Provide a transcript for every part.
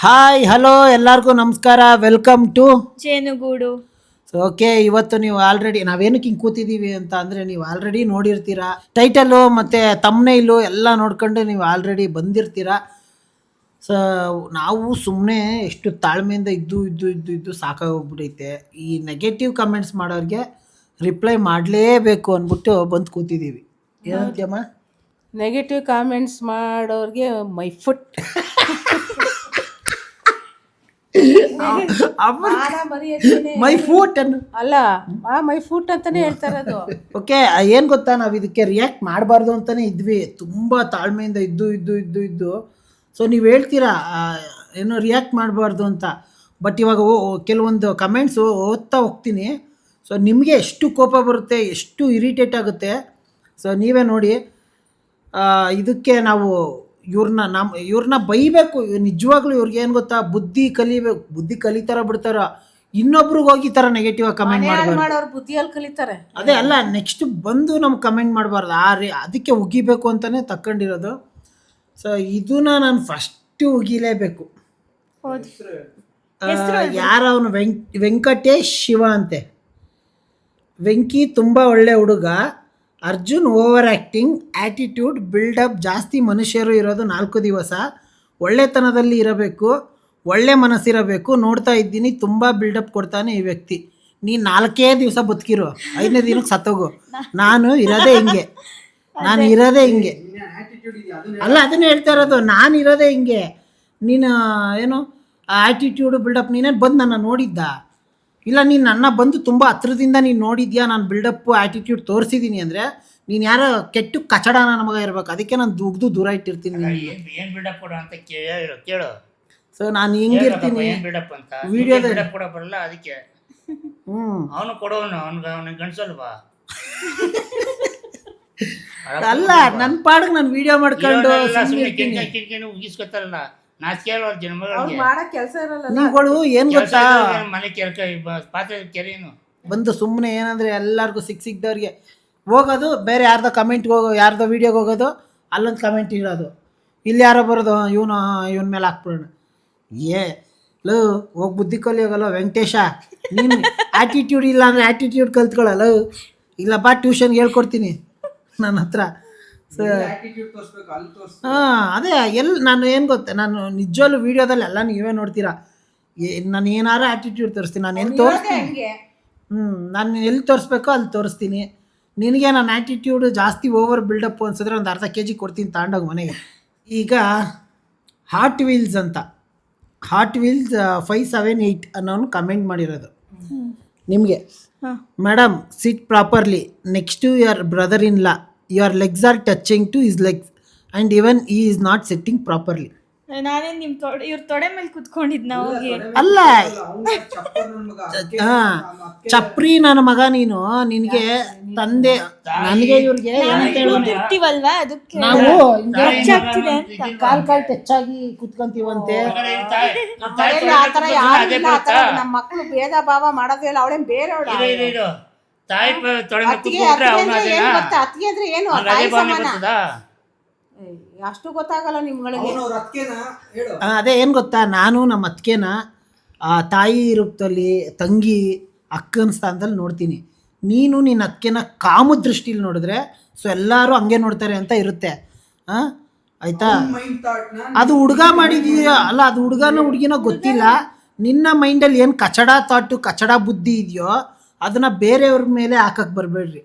Hi hello ಎಲ್ಲರಿಗೂ ನಮಸ್ಕಾರ, welcome to ಜೇನುಗೂಡು. ಓಕೆ. ಇವತ್ತು ನೀವು ಆಲ್ರೆಡಿ ನಾವೇನಕ್ಕೆ ಹಿಂಗೆ ಕೂತಿದ್ದೀವಿ ಅಂತ ಅಂದರೆ ನೀವು ಆಲ್ರೆಡಿ ನೋಡಿರ್ತೀರಾ. ಟೈಟಲು ಮತ್ತು ತಮ್ನೇಲು ಎಲ್ಲ ನೋಡ್ಕೊಂಡು ನೀವು ಆಲ್ರೆಡಿ ಬಂದಿರ್ತೀರಾ. ಸೊ ನಾವು ಸುಮ್ಮನೆ ಎಷ್ಟು ತಾಳ್ಮೆಯಿಂದ ಇದ್ದು ಸಾಕಾಗೋಗ್ಬಿಟ್ಟೈತೆ. ಈ ನೆಗೆಟಿವ್ ಕಮೆಂಟ್ಸ್ ಮಾಡೋರಿಗೆ ರಿಪ್ಲೈ ಮಾಡಲೇಬೇಕು ಅಂದ್ಬಿಟ್ಟು ಬಂದು ಕೂತಿದ್ದೀವಿ. ಏನಂತೀಯಮ್ಮ? ನೆಗೆಟಿವ್ ಕಾಮೆಂಟ್ಸ್ ಮಾಡೋರಿಗೆ ಮೈ ಫುಟ್ ಮೈ ಫೂಟ್ ಅನ್ನು ಅಲ್ಲ, ಮೈ ಫುಟ್ ಅಂತಾನೆ ಹೇಳ್ತಾರದು. ಓಕೆ. ಏನು ಗೊತ್ತಾ, ನಾವು ಇದಕ್ಕೆ ರಿಯಾಕ್ಟ್ ಮಾಡಬಾರ್ದು ಅಂತಲೇ ಇದ್ವಿ. ತುಂಬ ತಾಳ್ಮೆಯಿಂದ ಇದ್ದು ಸೊ ನೀವು ಹೇಳ್ತೀರಾ ಏನೋ ರಿಯಾಕ್ಟ್ ಮಾಡಬಾರ್ದು ಅಂತ. ಬಟ್ ಇವಾಗ ಕೆಲವೊಂದು ಕಮೆಂಟ್ಸು ಓದ್ತಾ ಹೋಗ್ತೀನಿ. ಸೊ ನಿಮಗೆ ಎಷ್ಟು ಕೋಪ ಬರುತ್ತೆ, ಎಷ್ಟು ಇರಿಟೇಟ್ ಆಗುತ್ತೆ. ಸೊ ನೀವೇ ನೋಡಿ. ಇದಕ್ಕೆ ನಾವು ಇವ್ರನ್ನ ಬೈಬೇಕು. ನಿಜವಾಗ್ಲೂ ಇವ್ರಿಗೆ ಏನು ಗೊತ್ತಾ, ಬುದ್ಧಿ ಕಲಿಬೇಕು. ಬುದ್ಧಿ ಕಲಿತಾರ ಬಿಡ್ತಾರ, ಇನ್ನೊಬ್ರಿಗೆ ಹೋಗಿ ಈ ಥರ ನೆಗೆಟಿವ್ ಆಗಿ ಕಮೆಂಟ್ ಮಾಡಬಾರ್ದು. ಮಾಡೋರು ಬುದ್ಧಿಯಲ್ಲಿ ಕಲಿತಾರೆ. ಅದೇ ಅಲ್ಲ, ನೆಕ್ಸ್ಟ್ ಬಂದು ನಮ್ಗೆ ಕಮೆಂಟ್ ಮಾಡಬಾರ್ದು. ಅದಕ್ಕೆ ಉಗಿಬೇಕು ಅಂತಲೇ ತಕ್ಕೊಂಡಿರೋದು. ಸೊ ಇದನ್ನ ನಾನು ಫಸ್ಟು ಉಗಿಲೇಬೇಕು. ಯಾರ ಅವನು ವೆಂಕಟೇಶ್ ಶಿವ ಅಂತೆ. ವೆಂಕಿ ತುಂಬ ಒಳ್ಳೆ ಹುಡುಗ. Arjun over acting, attitude, buildup ಜಾಸ್ತಿ. ಮನುಷ್ಯರು ಇರೋದು 4 ದಿವಸ. ಒಳ್ಳೆತನದಲ್ಲಿ ಇರಬೇಕು, ಒಳ್ಳೆ ಮನಸ್ಸಿರಬೇಕು. ನೋಡ್ತಾ ಇದ್ದೀನಿ ತುಂಬ ಬಿಲ್ಡಪ್ ಕೊಡ್ತಾನೆ ಈ ವ್ಯಕ್ತಿ. ನೀನು 4 ದಿವಸ ಬದುಕಿರೋ, 5ನೇ ದಿನಕ್ಕೆ ಸತ್ತೋಗು. ನಾನು ಇರೋದೇ ಹಿಂಗೆ. ಅಲ್ಲ, ಅದನ್ನೇ ಹೇಳ್ತಾ ಇರೋದು. ನಾನು ಇರೋದೇ ಹಿಂಗೆ. ನೀನು ಏನು ಆ್ಯಟಿಟ್ಯೂಡು ಬಿಲ್ಡಪ್ ನೀನೇನು ಬಂದು ನನ್ನ ನೋಡಿದ್ದ ಇಲ್ಲ. ನೀನು ನನ್ನ ಬಂದು ತುಂಬ ಹತ್ರದಿಂದ ನೀನು ನೋಡಿದ್ಯಾ. ನಾನು ಬಿಲ್ಡಪ್ಪು ಆ್ಯಟಿಟ್ಯೂಡ್ ತೋರಿಸಿದ್ದೀನಿ ಅಂದರೆ ನೀನು ಯಾರೋ ಕೆಟ್ಟು ಕಚಡ ನನ್ನ ಮಗ ಇರಬೇಕು. ಅದಕ್ಕೆ ನಾನು ದೂರ ಇಟ್ಟಿರ್ತೀನಿ. ಏನು ಬಿಲ್ಡಪ್ ಕೊಡು ಅಂತ ಕೇಳು. ಸೊ ನಾನು ಹಿಂಗಿರ್ತೀನಿ ಬಿಲ್ಡಪ್ ಅಂತ ವಿಡಿಯೋದ ಕೊಡ ಬರಲ್ಲ. ಅದಕ್ಕೆ ಅವನು ಕೊಡೋನು, ಅವನಿಗೆ ಗಂಡ್ಸಲ್ವಾ? ಅಲ್ಲ, ನನ್ನ ಪಾಡಿಗೆ ನಾನು ವಿಡಿಯೋ ಮಾಡ್ಕೊಂಡು ಉಗಿಸ್ಕೊತಾರಲ್ಲ. ನಾ ಕೇಳೋ ಜನಗಳಿಗೆ ಮಾಡಕ್ ಕೆಲಸ ಇರಲ್ಲ. ನೀವುಗಳು ಏನು ಗೊತ್ತಾ, ಮನೆ ಪಾತ್ರೆ ಕೆರೆಯೇನು ಬಂದು ಸುಮ್ಮನೆ ಏನಂದರೆ ಎಲ್ಲರಿಗೂ ಸಿಕ್ಕಿದವ್ರಿಗೆ ಹೋಗೋದು, ಬೇರೆ ಯಾರ್ದೋ ಕಮೆಂಟ್ಗೆ ಯಾರ್ದೋ ವೀಡಿಯೋಗೆ ಹೋಗೋದು, ಅಲ್ಲೊಂದು ಕಮೆಂಟ್ ಇಡೋದು, ಇಲ್ಲಿ ಯಾರೋ ಬರೋದು, ಇವನ ಮೇಲೆ ಹಾಕ್ಬಿಡೋಣ. ಹೋಗಿ ಬುದ್ಧಿ ಕಲಿಯೋಗಲ್ಲ ವೆಂಕಟೇಶ. ನೀನು ಆ್ಯಟಿಟ್ಯೂಡ್ ಇಲ್ಲ ಅಂದರೆ ಆ್ಯಟಿಟ್ಯೂಡ್ ಕಲ್ತ್ಕೊಳ್ಳಲ್ಲ. ಇಲ್ಲ ಬಾ, ಟ್ಯೂಷನ್ಗೆ ಹೇಳ್ಕೊಡ್ತೀನಿ ನನ್ನ ಹತ್ರ. ಅದೇ ನಾನು ಏನು ಗೊತ್ತೆ, ನಾನು ನಿಜವಲ್ಲೂ ವೀಡಿಯೋದಲ್ಲಿ ಎಲ್ಲ ನೀವೇ ನೋಡ್ತೀರಾ. ನಾನು ಏನಾರು ಆ್ಯಟಿಟ್ಯೂಡ್ ತೋರಿಸ್ತೀನಿ. ನಾನು ಎಲ್ಲಿ ತೋರಿಸ್ತೀನಿ, ನಾನು ಎಲ್ಲಿ ತೋರಿಸ್ಬೇಕೋ ಅಲ್ಲಿ ತೋರಿಸ್ತೀನಿ. ನಿನಗೆ ನನ್ನ ಆ್ಯಟಿಟ್ಯೂಡ್ ಜಾಸ್ತಿ ಓವರ್ ಬಿಲ್ಡಪ್ ಅನ್ಸಿದ್ರೆ ಒಂದು ಅರ್ಧ kg ಕೊಡ್ತೀನಿ ತಗೊಂಡೋಗಿ ಮನೆಗೆ. ಈಗ ಹಾಟ್ ವೀಲ್ಸ್ 578 ಅನ್ನೋನು ಕಮೆಂಟ್ ಮಾಡಿರೋದು ನಿಮಗೆ. Madam, sit properly next to your brother in law. Your legs are touching to his legs and even he is not sitting properly. ನಾನೇ ಇವ್ರ ತೊಡೆ ಮೇಲೆ ಕುತ್ಕೊಂಡಿದ್ನ ಹೋಗಿ. ಅಲ್ಲ, ಚಪ್ರಿ ನನ್ನ ಮಗ ನೀನು. ನಿನಗೆ ತಂದೆ, ನನಗೆ ಇವ್ರಿಗೆ ಇರ್ತೀವಲ್ವಾ, ಅದಕ್ಕೆ ನಾವು ಆಗ್ತಿದೆ ಅಂತ. ಕಾಲ್ ಟಚ್ಚಾಗಿ ಕುತ್ಕೊಂತೀವಂತೆ. ಆತರ ಯಾರಿಲ್ಲ. ನಮ್ಮ ಮಕ್ಕಳು ಭೇದ ಭಾವ ಮಾಡೋದೇ ಇಲ್ಲ. ಅವಳೇನ್ ಬೇರೆ ತಾಯಿ ಅತ್ತಿಗೆ ಅಂದ್ರೆ ಏನು ಅಷ್ಟು ಗೊತ್ತಾಗಲ್ಲ ನಿಮ್ಗಳಿಗೆ. ಅದೇ ಏನು ಗೊತ್ತಾ, ನಾನು ನಮ್ಮ ಅತ್ತಿಗೆನ ತಾಯಿ ರೂಪದಲ್ಲಿ, ತಂಗಿ, ಅಕ್ಕನ ಸ್ಥಾನದಲ್ಲಿ ನೋಡ್ತೀನಿ. ನೀನು ನಿನ್ನ ಅತ್ತಿಗೆನ ಕಾಮ ದೃಷ್ಟಿಲಿ ನೋಡಿದ್ರೆ ಸೊ ಎಲ್ಲರೂ ಹಂಗೆ ನೋಡ್ತಾರೆ ಅಂತ ಇರುತ್ತೆ. ಆಯಿತಾ? ಅದು ಹುಡುಗ ಮಾಡಿದೀಯ ಅಲ್ಲ, ಅದು ಹುಡುಗಿನೋ ಗೊತ್ತಿಲ್ಲ. ನಿನ್ನ ಮೈಂಡಲ್ಲಿ ಏನು ಕಚಡ ಥಾಟು, ಕಚಡ ಬುದ್ಧಿ ಇದೆಯೋ ಅದನ್ನು ಬೇರೆಯವ್ರ ಮೇಲೆ ಹಾಕಕ್ಕೆ ಬರಬೇಡ್ರಿ.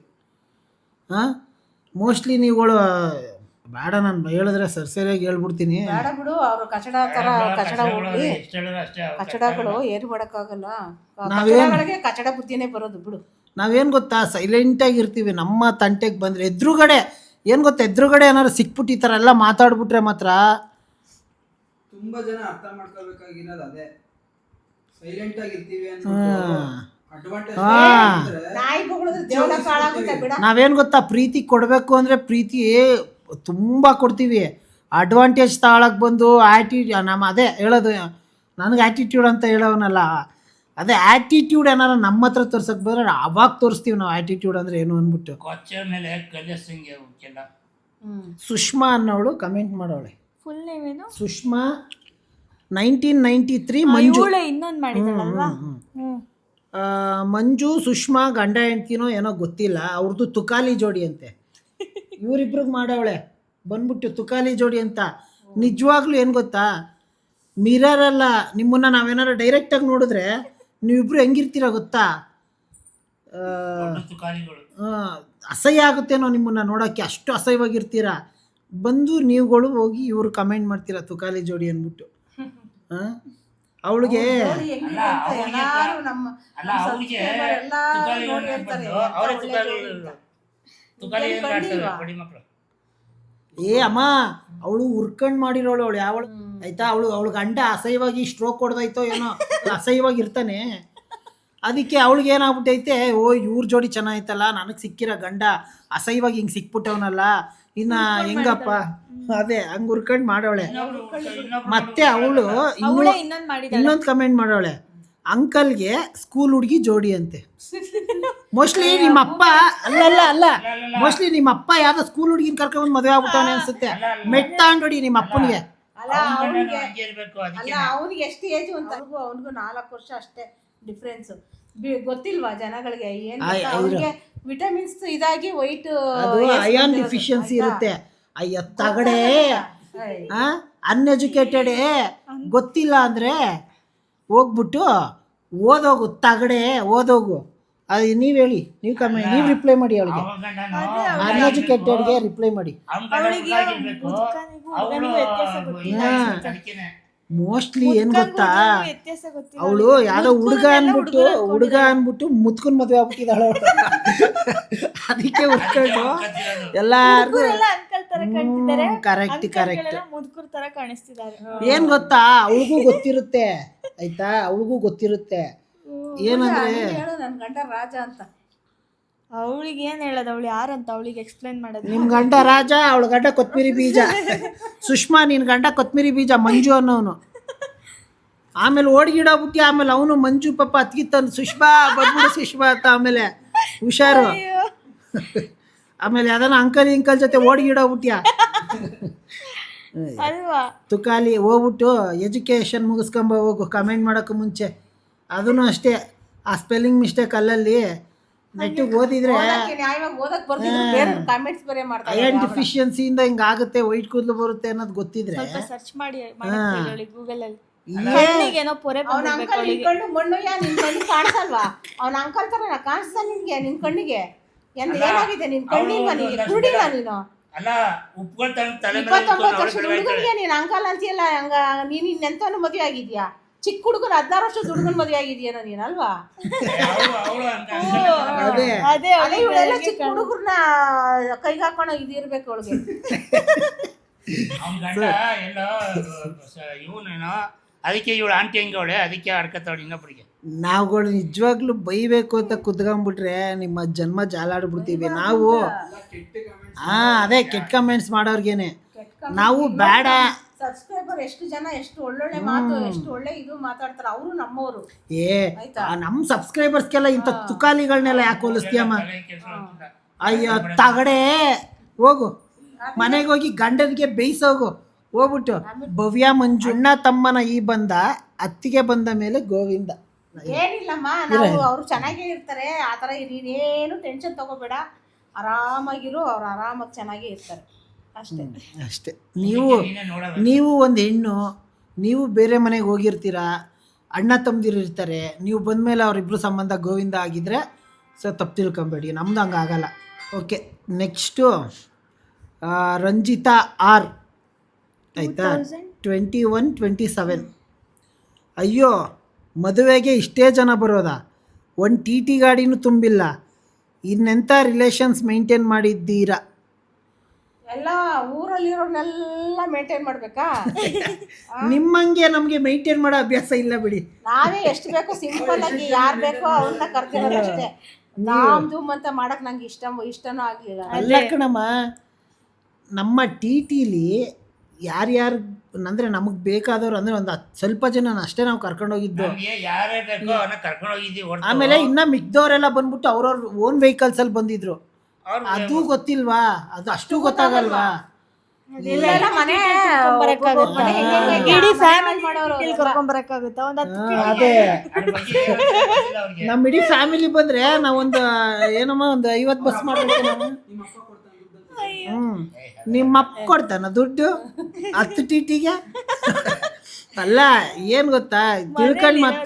ಮೋಸ್ಟ್ಲಿ ನೀವುಗಳು ಬೇಡ, ನಾನು ಹೇಳಿದ್ರೆ ಸರಿಯಾಗಿ ಹೇಳ್ಬಿಡ್ತೀನಿ. ಬೇಡ ಬಿಡು, ಅವರು ಕಚಡ ಹೋಗ್ಲಿ. ಕಚಡಗಳು ಏನು ಮಾಡೋಕ್ಕಾಗಲ್ಲ. ಕಚಡಗಳಿಗೆ ಕಚಡ ಬುದ್ಧಿನೇ ಬರೋದು ಬಿಡು. ನಾವೇನು ಗೊತ್ತಾ, ಸೈಲೆಂಟಾಗಿ ಇರ್ತೀವಿ. ನಮ್ಮ ತಂಟೆಗೆ ಬಂದರೆ ಎದುರುಗಡೆ ಏನು ಗೊತ್ತಾ, ಎದುರುಗಡೆ ಏನಾದ್ರು ಸಿಕ್ಬಿಟ್ಟು ಈ ಥರ ಎಲ್ಲ ಮಾತಾಡ್ಬಿಟ್ರೆ ಮಾತ್ರ ತುಂಬ ಜನ ಅರ್ಥ ಮಾಡ್ಕೋಬೇಕಾಗಿರೋದು ಅದೇ. ಸೈಲೆಂಟಾಗಿ ಇರ್ತೀವಿ ನಾವೇನು ಗೊತ್ತಾ, ಪ್ರೀತಿ ಕೊಡಬೇಕು ಅಂದರೆ ಪ್ರೀತಿ ತುಂಬ ಕೊಡ್ತೀವಿ. ಅಡ್ವಾಂಟೇಜ್ ತಗೊಳಕ್ಕೆ ಬಂದು ಅದೇ ಹೇಳೋದು, ನನಗೆ ಆ್ಯಟಿಟ್ಯೂಡ್ ಅಂತ ಹೇಳೋನಲ್ಲ. ಅದೇ ಆ್ಯಟಿಟ್ಯೂಡ್ ಏನಾರು ನಮ್ಮ ಹತ್ರ ತೋರ್ಸಕ್ಕೆ ಬಂದರೆ ಅವಾಗ ತೋರಿಸ್ತೀವಿ ನಾವು ಆ್ಯಟಿಟ್ಯೂಡ್ ಅಂದರೆ ಏನು ಅಂದ್ಬಿಟ್ಟು. ಸುಷ್ಮಾ ಅನ್ನೋಳು ಕಮೆಂಟ್ ಮಾಡೋಳೆ. ಫುಲ್ ನೇಮ್ ಏನು? ಸುಷ್ಮಾ 1993 ಮಂಜು. ಇವಳೆ ಇನ್ನೊಂದು ಮಾಡಿದಾಳಲ್ವಾ? ಹ್ಮ್. ಮಂಜು ಸುಷ್ಮಾ ಗಂಡ ಹೆಂಡ್ತಿನೋ ಏನೋ ಗೊತ್ತಿಲ್ಲ, ಅವ್ರದ್ದು ತುಕಾಲಿ ಜೋಡಿ ಅಂತೆ. ಇವರಿಬ್ರಿಗೆ ಮಾಡವಳೆ ಬಂದ್ಬಿಟ್ಟು ತುಕಾಲಿ ಜೋಡಿ ಅಂತ. ನಿಜವಾಗ್ಲೂ ಏನು ಗೊತ್ತಾ, ಮಿರರಲ್ಲ, ನಿಮ್ಮನ್ನು ನಾವೇನಾರು ಡೈರೆಕ್ಟಾಗಿ ನೋಡಿದ್ರೆ ನೀವಿಬ್ರು ಹೆಂಗಿರ್ತೀರ ಗೊತ್ತಾ, ಅಸಹ್ಯ ಆಗುತ್ತೇನೋ ನಿಮ್ಮನ್ನು ನೋಡೋಕ್ಕೆ, ಅಷ್ಟು ಅಸಹ್ಯವಾಗಿರ್ತೀರ. ಬಂದು ನೀವುಗಳು ಹೋಗಿ ಇವರು ಕಮೆಂಟ್ ಮಾಡ್ತೀರಾ ತುಕಾಲಿ ಜೋಡಿ ಅಂದ್ಬಿಟ್ಟು. ಅವಳಿಗೆ ಎಲ್ಲಾರು ನಮ್ಮ ಅಲ್ಲ ಅವ್ರಿಗೆ ಎಲ್ಲಾರು ನೋಡಿ ಹೇಳ್ತಾರೆ ಅವರೇ ಒಳ್ಳೆ ಜೋಡಿ ಅಂತ. ತುಕಾಲಿ ಬಡಿ ಮಕ್ಕಳು. ಏ ಅಮ್ಮ, ಅವಳು ಉರ್ಕಂಡ್ ಮಾಡಿರೋಳು ಅವಳು ಯಾವಳು ಆಯ್ತಾ. ಅವಳು ಗಂಡ ಅಸಹ್ಯವಾಗಿ ಸ್ಟ್ರೋಕ್ ಹೊಡೆದೈತೋ ಏನೋ, ಅಸಹ್ಯವಾಗಿ ಇರ್ತಾನೆ. ಅದಕ್ಕೆ ಅವಳಿಗೆ ಏನಾಗ್ಬಿಟ್ಟೈತೆ, ಓ ಇವ್ರ ಜೋಡಿ ಚೆನ್ನಾಯ್ತಲ್ಲ, ನನಗೆ ಸಿಕ್ಕಿರೋ ಗಂಡ ಅಸಹ್ಯವಾಗಿ ಹಿಂಗೆ ಸಿಕ್ಬಿಟ್ಟವನಲ್ಲ, ಇನ್ನು ಹೆಂಗಪ್ಪ, ಅದೇ ಹಂಗೆ ಉರ್ಕಂಡು ಮಾಡವಳೆ. ಮತ್ತೆ ಅವಳು ಇನ್ನೊಂದು ಕಮೆಂಟ್ ಮಾಡವಳೆ, ಅಂಕಲ್ಗೆ ಸ್ಕೂಲ್ ಹುಡುಗಿ ಜೋಡಿ ಅಂತೆ. ಮೋಸ್ಟ್ಲಿ ನಿಮ್ಮ ಅಪ್ಪ ಅಲ್ಲ ಮೋಸ್ಟ್ಲಿ ನಿಮ್ಮ ಅಪ್ಪ ಯಾವ್ದೋ ಸ್ಕೂಲ್ ಹುಡುಗಿನ ಕರ್ಕೊಂಡ್ಬಂದು ಮದುವೆ ಆಗ್ಬಿಟ್ಟವನೆ ಅನ್ಸುತ್ತೆ. ಮೆಟ್ಟ ನೋಡಿ ನಿಮ್ಮ ಅಪ್ಪನಿಗೆ. ಅಲ್ಲ ಅವನಿಗೆ ಎಷ್ಟು ಏಜ್ ಅಂತ, ಅವನಿಗೂ 4 ವರ್ಷ ಅಷ್ಟೇ ಡಿಫ್ರೆನ್ಸ್. ಗೊತ್ತಿಲ್ವಾ ಜನಗಳಿಗೆ ಏನ್ ಅವ್ರಿಗೆ ವಿಟಮಿನ್ಸ್ ಇದಾಗಿ ವೈಟ್ ಅಯಾನ್ ಡಿಫಿಷಿಯನ್ಸಿ ಇರುತ್ತೆ. ಅಯ್ಯ ತಗಡೆ ಅನ್ಎಜುಕೇಟೆಡ್ ಗೊತ್ತಿಲ್ಲ ಅಂದ್ರೆ ಹೋಗ್ಬಿಟ್ಟು ಓದೋಗು, ತಗಡೆ ಓದೋಗು. ಅದು ನೀವು ಹೇಳಿ, ನೀವು ಕಮೆಂಟ್, ನೀವು ರಿಪ್ಲೈ ಮಾಡಿ ಅವಳಿಗೆ, ಅನ್ಎಜುಕೇಟೆಡ್ಗೆ ರಿಪ್ಲೈ ಮಾಡಿ. ಮೋಸ್ಟ್ಲಿ ಏನ್ ಗೊತ್ತಾ, ಅವಳು ಯಾವ್ದೋ ಹುಡುಗ ಅನ್ಬಿಟ್ಟು ಮುತ್ಕೊಂಡ್ ಮದುವೆ ಆಗ್ಬಿಟ್ಟಿದ್ದಾಳು. ಅದಕ್ಕೆ ಉಟ್ಕೊಂಡು ಎಲ್ಲಾರ್ಗು ಕರೆಕ್ಟ್ ಏನ್ ಗೊತ್ತಾ, ಅವಳಿಗೂ ಗೊತ್ತಿರುತ್ತೆ ಆಯ್ತಾ, ಅವಳಿಗೂ ಗೊತ್ತಿರುತ್ತೆ ಏನಂದ್ರೆ ನನ್ ಗಂಡ ರಾಜ ಅಂತ. ಅವಳಿಗೆ ಏನ್ ಹೇಳೋದು, ಅವಳು ಯಾರಂತ ಅವಳಿಗೆ ಎಕ್ಸ್ಪ್ಲೈನ್ ಮಾಡೋದು. ನಿಮ್ ಗಂಡ ರಾಜ, ಅವಳ ಗಂಡ ಕೊತ್ಮಿರಿ ಬೀಜ. ಸುಷ್ಮಾ ನಿನ್ ಗಂಡ ಕೊತ್ಮಿರಿ ಬೀಜ, ಮಂಜು ಅನ್ನೋನು. ಆಮೇಲೆ ಓಡ್ಗಿಡೋಗ್ಬಿಟ್ಟು ಆಮೇಲೆ ಅವನು ಮಂಜು ಪಾಪ ಅತ್ಗಿತ್ತಂದು ಸುಷ್ಮಾ ಬಂದ್ಬಿಡು ಸುಷ್ಮಾ ಅಂತ. ಆಮೇಲೆ ಹುಷಾರು, ಆಮೇಲೆ ಅದನ್ನ ಅಂಕಲ್ ಜೊತೆ ಓಡ್ಗಿಡೋಗ್ಬಿಟ್ಯಾ ಅಲ್ವಾ. ತುಕಾಲಿ ಹೋಗ್ಬಿಟ್ಟು ಎಜುಕೇಶನ್ ಮುಗಿಸ್ಕೊಂಬ ಹೋಗು, ಕಮೆಂಟ್ ಮಾಡೋಕೆ ಮುಂಚೆ. ಅದನ್ನು ಅಷ್ಟೇ, ಆ ಸ್ಪೆಲ್ಲಿಂಗ್ ಮಿಸ್ಟೇಕ್ ಅಲ್ಲಲ್ಲಿ ನೆಟ್ಟಿಗೆ ಓದಿದ್ರೆ ಅಯನ್ ಡಿಫಿಷಿಯನ್ಸಿಯಿಂದ ಹಿಂಗಾಗುತ್ತೆ, ವೈಟ್ ಕೂದಲು ಬರುತ್ತೆ ಅನ್ನೋದು ಗೊತ್ತಿದ್ರೆ ಸರ್ಚ್ ಮಾಡಿ ಗೂಗಲ್ ಅಲ್ಲಿ. ಏನೋ ಪೊರೆ ಕಾಣಿಸಲ್ವಾ, ಅವನ ಅಂಕಲ್ ತರ ಕಾಣಿಸ್ತಾ ನಿನ್ಗೆ, ನಿನ್ ಕಣ್ಣಿಗೆ ಏನಾಗಿದೆ, ನಿನ್ ಕಣ್ಣಿಲ್ವಾ, ನಿನ್ಗೆ ಕುರುಡಿಲ್ಲ ನೀನು. 29 ವರ್ಷದ ಹುಡುಗನಿಗೆ ನೀನ್ ಅಂಕಲ್ ಅಂತೀಯಲ್ಲ, ಹಂಗ ನೀನ್ ಇನ್ನೆಂತವನು ಮದುವೆ ಆಗಿದ್ಯಾ? ಚಿಕ್ಕ ಹುಡುಗನ 16 ವರ್ಷದ ಹುಡುಗನ ಮದುವೆ ಆಗಿದ್ಯೇನೋ ನೀನಲ್ವಾ? ಇವಳೆಲ್ಲ ಚಿಕ್ಕ ಹುಡುಗರ್ನ ಕೈಗೆ ಹಾಕೋಣ ಇದಿರ್ಬೇಕು ಅವಳಿಗೆ. ಅದಕ್ಕೆ ಇವಳು ಆಂಟಿ ಹೆಂಗವಳೆ, ಅದಕ್ಕೆ ಆಡ್ಕತ್ತಾವಳೆ ಇನ್ನೊಬ್ಬರಿಗೆ. ನಾವುಗಳು ನಿಜವಾಗ್ಲೂ ಬೈಬೇಕು ಅಂತ ಕುತ್ಕೊಂಡ್ಬಿಟ್ರೆ ನಿಮ್ಮ ಜನ್ಮ ಜಾಲಾಡ್ಬಿಡ್ತೀವಿ ನಾವು. ಅದೇ ಕೆಟ್ಟ ಕಮೆಂಟ್ಸ್ ಮಾಡೋರ್ಗೇನೆ ನಾವು ಬೇಡ. ಸಬ್ಸ್ಕ್ರೈಬರ್ ಎಷ್ಟು ಜನ ಎಷ್ಟು ಒಳ್ಳೊಳ್ಳೆ ಮಾತು, ಎಷ್ಟು ಒಳ್ಳೆ ಇದು ಮಾತಾಡ್ತಾರೆ, ಅವರು ನಮ್ಮವರು. ನಮ್ಮ ಸಬ್ಸ್ಕ್ರೈಬರ್ಸ್ಗೆಲ್ಲ ಇಂಥ ತುಕಾಲಿಗಳನ್ನೆಲ್ಲ ಯಾಕೆ ಹೋಲಿಸ್ತೀಯಮ್ಮ? ಅಯ್ಯೋ ತಗಡೆ ಹೋಗು, ಮನೆಗೆ ಹೋಗಿ ಗಂಡನಿಗೆ ಬೇಯಿಸೋಗು ಹೋಗ್ಬಿಟ್ಟು. ಭವ್ಯ ಮಂಜು ಅಣ್ಣ ತಮ್ಮನ ಈ ಬಂದ, ಅತ್ತಿಗೆ ಬಂದ ಮೇಲೆ ಗೋವಿಂದ. ಏನಿಲ್ಲಮ್ಮ, ನಾವು ಅವ್ರು ಚೆನ್ನಾಗೇ ಇರ್ತಾರೆ, ಆ ಥರ ನೀನೇನು ಟೆನ್ಷನ್ ತಗೋಬೇಡ, ಆರಾಮಾಗಿರು, ಅವ್ರು ಆರಾಮಾಗಿ ಚೆನ್ನಾಗೇ ಇರ್ತಾರೆ ಅಷ್ಟೇ. ನೀವು ಒಂದು ಹೆಣ್ಣು, ನೀವು ಬೇರೆ ಮನೆಗೆ ಹೋಗಿರ್ತೀರಾ, ಅಣ್ಣ ತಮ್ಮದಿರು ಇರ್ತಾರೆ, ನೀವು ಬಂದಮೇಲೆ ಅವರಿಬ್ಬರು ಸಂಬಂಧ ಗೋವಿಂದ ಆಗಿದ್ರೆ ತಪ್ಪು ತಿಳ್ಕೊಬೇಡಿ, ನಮ್ದು ಹಂಗೆ ಆಗಲ್ಲ. ಓಕೆ, ನೆಕ್ಸ್ಟು ರಂಜಿತಾ ಆರ್ ಆಯಿತಾ, 21-27. ಅಯ್ಯೋ ಮದುವೆಗೆ ಇಷ್ಟೇ ಜನ ಬರೋದಾ, ಒಂದು ಟಿ ಗಾಡಿನೂ ತುಂಬಿಲ್ಲ, ಇನ್ನೆಂಥ ರಿಲೇಷನ್ಸ್ ಮೇಂಟೈನ್ ಮಾಡಿದ್ದೀರಾ? ಎಲ್ಲ ಊರಲ್ಲಿರೋರ್ನೆಲ್ಲ ಮೇಂಟೈನ್ ಮಾಡ್ಬೇಕಾ? ನಿಮ್ಮಂಗೆ ನಮಗೆ ಮೇಂಟೈನ್ ಮಾಡೋ ಅಭ್ಯಾಸ ಇಲ್ಲ ಬಿಡಿ. ನಾವೇ ಎಷ್ಟು ಬೇಕೋ ಸಿಂಪಲ್ ಆಗಿ ಯಾರು ಬೇಕೋ ಅವ್ರನ್ನ ಕರ್ತಿರೋದು ಅಷ್ಟೇ. ಧಾಮ್ ಧೂಮ್ ಅಂತ ಮಾಡಕ್ ನಂಗೆ ಇಷ್ಟನೂ ಆಗ್ಲಿಲ್ಲ. ಅಲ್ಲ ಕಣಮ್ಮ, ನಮ್ಮ ಟಿಲಿ ಯಾರ್ಯಾರು ಅಂದರೆ ನಮಗೆ ಬೇಕಾದವ್ರು ಅಂದರೆ ಒಂದು ಸ್ವಲ್ಪ ಜನ ಅಷ್ಟೇ ನಾವು ಕರ್ಕೊಂಡೋಗಿದ್ದು. ಆಮೇಲೆ ಇನ್ನು ಮಿಕ್ದವರೆಲ್ಲ ಬಂದ್ಬಿಟ್ಟು ಅವ್ರವ್ರ ಓನ್ ವೆಹಿಕಲ್ಸಲ್ಲಿ ಬಂದಿದ್ರು. ಅದು ಗೊತ್ತಿಲ್ವಾ? ಅದು ಅಷ್ಟು ಗೊತ್ತಾಗಲ್ವಾ? ಇಲ್ಲೆಲ್ಲ ಮನೆ ಬರಕ್ಕಾಗುತ್ತಾ? ಮನೆ ಹೆಂಗೆ ಇಡೀ ಮನೆ ಫ್ಯಾಮಿಲಿ ಮಾಡೋರು ಇಲ್ಲಿ ಕರ್ಕೊಂಡ್ ಬರಕ್ಕಾಗುತ್ತಾ? ಒಂದ್ 10 ಅದೇ ಅದ್ರ ಬಗ್ಗೆ ಹೇಳೋದೇ ಗೊತ್ತಿಲ್ಲ ಅವ್ರಿಗೆ. ನಮ್ಮ ಇಡೀ ಫ್ಯಾಮಿಲಿ ಬಂದರೆ ನಾವೊಂದು ಏನಮ್ಮ ಒಂದು 50 ಬಸ್ ಮಾಡಬೇಕು ನಾವು. ನಿಮ್ಮ ಅಪ್ಪ ಕೊಡ್ತಾನೆ ದುಡ್ಡು ಅಂತ. ನಿಮ್ಮ ಅಪ್ಪ ಕೊಡ್ತಾನ ದುಡ್ಡು 10 ಟಿಟಿಗೆ? ಅಲ್ಲ ಏನು ಗೊತ್ತಾ,